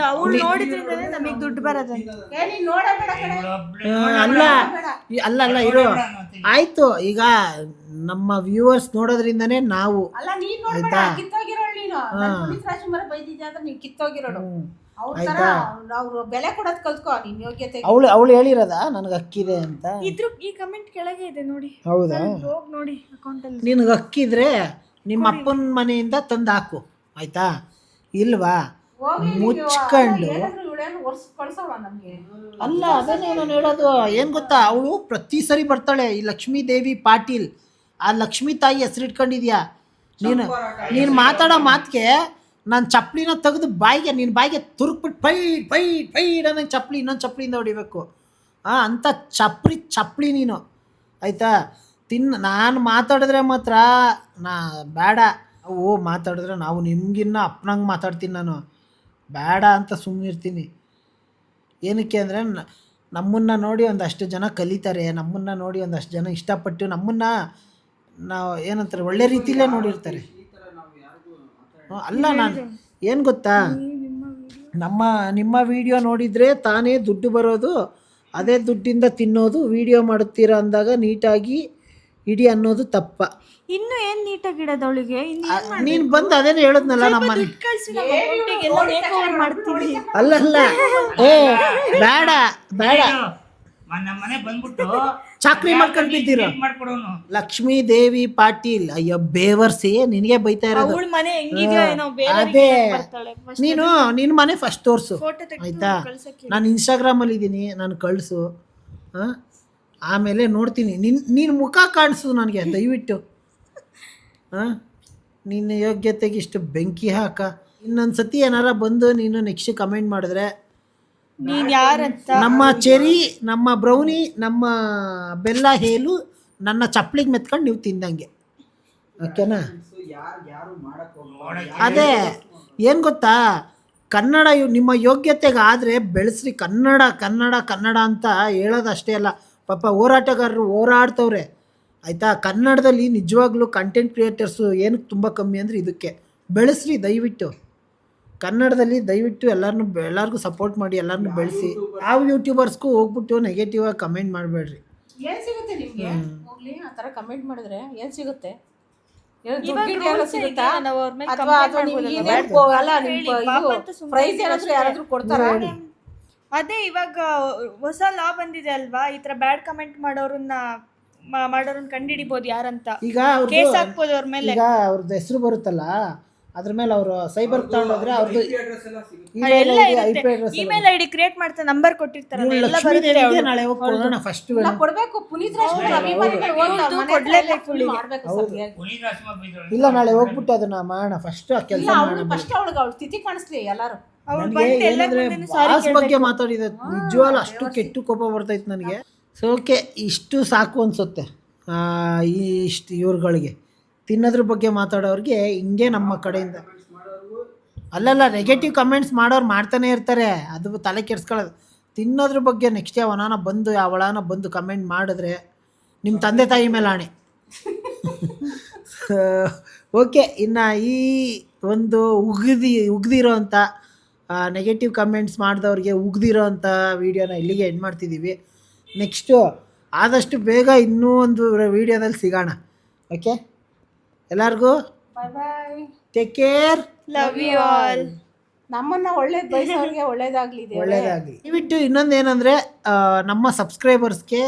ಅವಳು ನೋಡಿದ್ರಿಂದಾನೇ ನಮಗೆ ದುಡ್ಡು ಬರೋದಂತೆ. ಅಲ್ಲ ಇರೋ ಆಯ್ತು. ಈಗ ನಮ್ಮ ವ್ಯೂವರ್ಸ್ ನೋಡೋದ್ರಿಂದಾನೇ ನಾವು, ಆಯ್ತಾ? ಬೆಲೆ ಕೊಡೋದ್ ಕಲ್ತ್ಕೋ ನಿನ್ ಯೋಗ್ಯತೆ. ಅವಳು ಹೇಳಿರೋದ ನನಗೆ ಅಕ್ಕಿದೆ ಅಂತ. ಈ ಕಮೆಂಟ್ ಕೆಳಗೆ ಇದೆ ನೋಡಿ. ಹೌದಾ? ಹೋಗಿ ನೋಡಿ ಅಕೌಂಟ್ ಅಲ್ಲಿ. ನಿನಗೆ ಅಕ್ಕಿದ್ರೆ ನಿಮ್ಮ ಅಪ್ಪನ ಮನೆಯಿಂದ ತಂದು ಹಾಕು, ಆಯ್ತಾ? ಇಲ್ವಾ ಮುಚ್ಕೊಂಡು. ಅಲ್ಲ, ಅದನ್ನೇ ನಾನು ಹೇಳೋದು. ಏನು ಗೊತ್ತಾ, ಅವಳು ಪ್ರತಿ ಸರಿ ಬರ್ತಾಳೆ. ಈ ಲಕ್ಷ್ಮೀ ದೇವಿ ಪಾಟೀಲ್ ಆ ಲಕ್ಷ್ಮೀ ತಾಯಿ ಹೆಸರಿಟ್ಕೊಂಡಿದ್ಯಾ ನೀನು ಮಾತಾಡೋ ಮಾತಿಗೆ ನಾನು ಚಪ್ಪಲಿನ ತೆಗೆದು ಬಾಯಿಗೆ ನಿನ್ನ ಬಾಯಿಗೆ ತುರುಕ್ಬಿಟ್ಟು ಪೈಡ್ ಅನ್ನೋ ಚಪ್ಪಲಿ ಇನ್ನೊಂದು ಚಪ್ಪಲಿಯಿಂದ ಹೊಡಿಬೇಕು ಅಂಥ ಚಪ್ಪಲಿ ನೀನು ಆಯಿತಾ. ನಾನು ಮಾತಾಡಿದ್ರೆ ಮಾತ್ರ ಬೇಡ ಮಾತಾಡಿದ್ರೆ ನಾವು ನಿಮ್ಗಿನ್ನ ಅಪ್ಪನಂಗೆ ಮಾತಾಡ್ತೀನಿ ನಾನು, ಬೇಡ ಅಂತ ಸುಮ್ಮನಿರ್ತೀನಿ. ಏನಕ್ಕೆ ಅಂದರೆ ನಮ್ಮನ್ನು ನೋಡಿ ಒಂದಷ್ಟು ಜನ ಕಲಿತಾರೆ, ನಮ್ಮನ್ನು ನೋಡಿ ಒಂದಷ್ಟು ಜನ ಇಷ್ಟಪಟ್ಟು ನಮ್ಮನ್ನು ನಾವು ಏನಂತಾರೆ ಒಳ್ಳೆ ರೀತಿಲೇ ನೋಡಿರ್ತಾರೆ. ಅಲ್ಲ ನಾನು ಏನು ಗೊತ್ತಾ, ನಿಮ್ಮ ವಿಡಿಯೋ ನೋಡಿದರೆ ತಾನೇ ದುಡ್ಡು ಬರೋದು, ಅದೇ ದುಡ್ಡಿಂದ ತಿನ್ನೋದು. ವಿಡಿಯೋ ಮಾಡುತ್ತೀರಾ ಅಂದಾಗ ನೀಟಾಗಿ ಇಡಿ ಅನ್ನೋದು ತಪ್ಪ. ಇನ್ನು ಏನ್ ನೀಟಾಗಿ ಇಡೋದು ಅವಳಿಗೆ? ನೀನು ಬಂದು ಅದೇನು ಹೇಳಿದ್ನಲ್ಲ ನಮ್ಮ ಮಾಡ್ತೀನಿ. ಅಲ್ಲ ಬೇಡ ನಮ್ಮ ಮನೆ ಬಂದ್ಬಿಟ್ಟು ಚಾಕ್ರಿ ಮಾಡ್ಕೊಂಡು ಬಿದ್ದೀರ. ಮಾಡ್ಕೊಡೋನು ಲಕ್ಷ್ಮೀ ದೇವಿ ಪಾಟೀಲ್, ಅಯ್ಯೋ ಬೇವರ್ಸಿ ನಿನಗೆ ಬೈತಾ ಇರೋದು. ಅವಳ ಮನೆ ಹೆಂಗಿದೆಯೋ ಏನೋ ಅದೇ ಬರ್ತಾಳೆ. ನಿನ್ನ ಮನೆ ಫಸ್ಟ್ ತೋರಿಸು ಆಯ್ತಾ. ನಾನು ಇನ್ಸ್ಟಾಗ್ರಾಮಲ್ಲಿ ಇದ್ದೀನಿ, ನಾನು ಕಳಿಸು, ಆಮೇಲೆ ನೋಡ್ತೀನಿ. ನಿನ್ನ ಮುಖ ಕಾಣಿಸು ನನಗೆ ದಯವಿಟ್ಟು. ನಿನ್ನ ಯೋಗ್ಯತೆಗೆ ಇಷ್ಟು ಬೆಂಕಿ ಹಾಕ. ಇನ್ನೊಂದು ಸತಿ ಏನಾರ ಬಂದು ನೀನು ನೆಕ್ಸ್ಟ್ ಕಮೆಂಟ್ ಮಾಡಿದ್ರೆ ನೀನ್ ಯಾರಂತ ನಮ್ಮ ಚೆರಿ, ನಮ್ಮ ಬ್ರೌನಿ, ನಮ್ಮ ಬೆಲ್ಲ ಹೇಲು ನನ್ನ ಚಪ್ಪಲಿಗೆ ಮೆತ್ಕೊಂಡು ನೀವು ತಿಂದಂಗೆ, ಓಕೆನಾ? ಯಾರು ಮಾಡಕ್ ಅದೇ ಏನು ಗೊತ್ತಾ, ಕನ್ನಡ ನಿಮ್ಮ ಯೋಗ್ಯತೆಗೆ ಆದರೆ ಬೆಳೆಸ್ರಿ. ಕನ್ನಡ ಅಂತ ಹೇಳೋದು ಅಷ್ಟೇ ಅಲ್ಲ, ಪಾಪ ಹೋರಾಟಗಾರರು ಹೋರಾಡ್ತವ್ರೆ ಆಯಿತಾ. ಕನ್ನಡದಲ್ಲಿ ನಿಜವಾಗ್ಲೂ ಕಂಟೆಂಟ್ ಕ್ರಿಯೇಟರ್ಸು ಏನಕ್ಕೆ ತುಂಬ ಕಮ್ಮಿ ಅಂದರೆ ಇದಕ್ಕೆ. ಬೆಳೆಸ್ರಿ ದಯವಿಟ್ಟು, ಕನ್ನಡದಲ್ಲಿ ದಯವಿಟ್ಟು ಎಲ್ಲರಿಗೂ ಸಪೋರ್ಟ್ ಮಾಡಿ, ಎಲ್ಲರನ್ನೂ ಬೆಳೆಸಿ. ಯಾವ ಯೂಟ್ಯೂಬರ್ಸ್ಗೂ ಹೋಗ್ಬಿಟ್ಟು ನೆಗೆಟಿವ್ ಆಗಿ ಕಮೆಂಟ್ ಮಾಡಬೇಡ್ರಿ. ಏನು ಸಿಗುತ್ತೆ ನಿಮಗೆ? ಹೋಗ್ಲಿ ಆ ಥರ ಕಮೆಂಟ್ ಮಾಡಿದ್ರೆ ಏನು ಸಿಗುತ್ತೆ? ಪ್ರೈಸ್ ಯಾರಾದ್ರೂ ಕೊಡ್ತಾರ? ಅದೇ ಇವಾಗ ಹೊಸ ಲಾ ಬಂದಿದೆ ಅಲ್ವಾ, ಈ ತರ ಬ್ಯಾಡ್ ಕಮೆಂಟ್ ಮಾಡೋರನ್ನ ಕಂಡಿಡಿಬಹುದು ಯಾರಂತ. ಈಗ ಕೇಸ್ ಹಾಕ್ಬೋದು ಅವ್ರ ಮೇಲೆ. ಈಗ ಅವ್ರದ್ದು ಹೆಸರು ಬರುತ್ತಲ್ಲ, ಅದ್ರ ಮೇಲೆ ಅವರು ಸೈಬರ್ ತಗೊಂಡೋದ್ರೆ ಅವ್ರದ್ದು ಎಲ್ಲ ಇರುತ್ತೆ. ಇಮೇಲ್ ಐಡಿ ಕ್ರಿಯೇಟ್ ಮಾಡ್ತಾ ನಂಬರ್ ಕೊಟ್ಟಿರ್ತಾರಲ್ಲ, ಎಲ್ಲ ಬರುತ್ತೆ. ನಾಳೆ ಹೋಗಿ ಕೊಡೋಣ ಫಸ್ಟ್. ಕೊಡ್ಬೇಕು. ಪುನೀತ್ ರಾಜ್ಕುಮಾರ್ ಅಭಿಮಾನಿಗಳು ಕೊಡ್ಲೇಬೇಕು. ಇಲ್ಲ, ನಾಳೆ ಹೋಗ್ಬಿಟ್ಟು ಅದನ್ನ ಮಾಡೋಣ ಫಸ್ಟ್. ಆ ಕೆಲಸ ಮಾಡೋಣ. ಫಸ್ಟ್ ಅವಳು ತಿಥಿ ಕಾಣಿಸ್ಲಿ ಎಲ್ಲಾರು. ಏನಂದ್ರೆ ಬಾಸ್ ಬಗ್ಗೆ ಮಾತಾಡಿದ ನಿಜವಾಗ್ಲೂ ಅಷ್ಟು ಕೆಟ್ಟು ಕೋಪ ಬರ್ತೈತೆ ನನಗೆ. ಸೊ ಓಕೆ, ಇಷ್ಟು ಸಾಕು ಅನ್ಸುತ್ತೆ ಇಷ್ಟು ಇವ್ರುಗಳಿಗೆ. ತಿನ್ನೋದ್ರ ಬಗ್ಗೆ ಮಾತಾಡೋರಿಗೆ ಹಿಂಗೆ ನಮ್ಮ ಕಡೆಯಿಂದ ಅಲ್ಲಲ್ಲ, ನೆಗೆಟಿವ್ ಕಮೆಂಟ್ಸ್ ಮಾಡೋರು ಮಾಡ್ತಾನೆ ಇರ್ತಾರೆ, ಅದು ತಲೆ ಕೆಡ್ಸ್ಕೊಳ್ಳೋದು. ತಿನ್ನೋದ್ರ ಬಗ್ಗೆ ನೆಕ್ಸ್ಟ್ ಅವಳಾನ ಬಂದು ಕಮೆಂಟ್ ಮಾಡಿದ್ರೆ ನಿಮ್ಮ ತಂದೆ ತಾಯಿ ಮೇಲೆ ಆಣೆ. ಓಕೆ, ಇನ್ನು ಈ ಒಂದು ಉಗ್ದಿರೋ ಅಂಥ ನೆಗೆಟಿವ್ ಕಮೆಂಟ್ಸ್ ಮಾಡಿದವ್ರಿಗೆ ಉಗ್ದಿರೋ ಅಂಥ ವೀಡಿಯೋನ ಇಲ್ಲಿಗೆ ಎಂಡ್ ಮಾಡ್ತಿದ್ದೀವಿ. ನೆಕ್ಸ್ಟು ಆದಷ್ಟು ಬೇಗ ಇನ್ನೂ ಒಂದು ವೀಡಿಯೋದಲ್ಲಿ ಸಿಗೋಣ. ಓಕೆ, ಎಲ್ಲರಿಗೂ bye bye, take care, love you all. ನಮ್ಮನ್ನ ಒಳ್ಳೇದು ಬಯಸೋರಿಗೆ ಒಳ್ಳೇದಾಗ್ಲಿ. ದಯವಿಟ್ಟು ಇನ್ನೊಂದೇನೆಂದರೆ ನಮ್ಮ ಸಬ್ಸ್ಕ್ರೈಬರ್ಸ್ಗೆ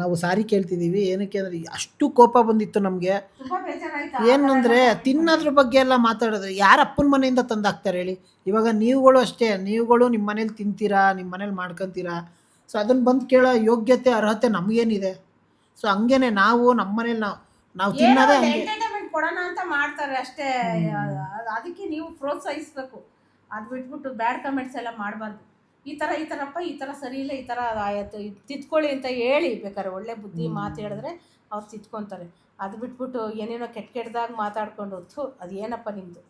ನಾವು ಸಾರಿ ಕೇಳ್ತಿದ್ದೀವಿ. ಏನಕ್ಕೆ ಅಂದರೆ ಅಷ್ಟು ಕೋಪ ಬಂದಿತ್ತು ನಮಗೆ. ಏನಂದರೆ ತಿನ್ನೋದ್ರ ಬಗ್ಗೆ ಎಲ್ಲ ಮಾತಾಡೋದು ಯಾರು ಅಪ್ಪನ ಮನೆಯಿಂದ ತಂದಾಕ್ತಾರೆ ಹೇಳಿ? ಇವಾಗ ನೀವುಗಳು ಅಷ್ಟೇ, ನೀವುಗಳು ನಿಮ್ಮ ಮನೇಲಿ ತಿಂತೀರಾ, ನಿಮ್ಮ ಮನೇಲಿ ಮಾಡ್ಕೊತೀರಾ. ಸೊ ಅದನ್ನು ಬಂದು ಕೇಳೋ ಯೋಗ್ಯತೆ ಅರ್ಹತೆ ನಮಗೇನಿದೆ? ಸೊ ಹಂಗೇನೆ ನಾವು ನಮ್ಮ ಮನೇಲಿ ನಾವು ತಿನ್ನೋದೇ ಹಂಗೆ ಎಂಟರ್ಟೈನ್ಮೆಂಟ್ ಕೊಡೋಣ ಅಂತ ಮಾಡ್ತಾರೆ ಅಷ್ಟೇ. ಅದಕ್ಕೆ ನೀವು ಪ್ರೋತ್ಸಾಹಿಸ್ಬೇಕು. ಅದು ಬಿಟ್ಬಿಟ್ಟು ಬ್ಯಾಡ್ ಕಮೆಂಟ್ಸ್ ಎಲ್ಲ ಮಾಡಬಾರ್ದು. ಈ ಥರ ಸರಿ ಇಲ್ಲ, ಈ ಥರ ಆಯಿತು, ತಿದ್ಕೊಳ್ಳಿ ಅಂತ ಹೇಳಿ ಬೇಕಾದ್ರೆ ಒಳ್ಳೆ ಬುದ್ಧಿ ಮಾತು ಹೇಳಿದ್ರೆ ಅವ್ರು ತಿದ್ಕೊತಾರೆ. ಅದು ಬಿಟ್ಬಿಟ್ಟು ಏನೇನೋ ಕೆಟ್ಟದಾಗ ಮಾತಾಡ್ಕೊಂಡು ಅದು ಏನಪ್ಪ ನಿಮ್ಮದು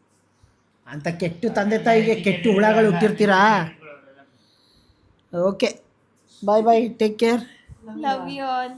ಅಂತ ಕೆಟ್ಟು ತಂದೆ ತಾಯಿಗೆ ಕೆಟ್ಟು ಹುಳಗಳು ಹುಟ್ಟಿರ್ತೀರಾ. Okay, bye bye, take care, love you all.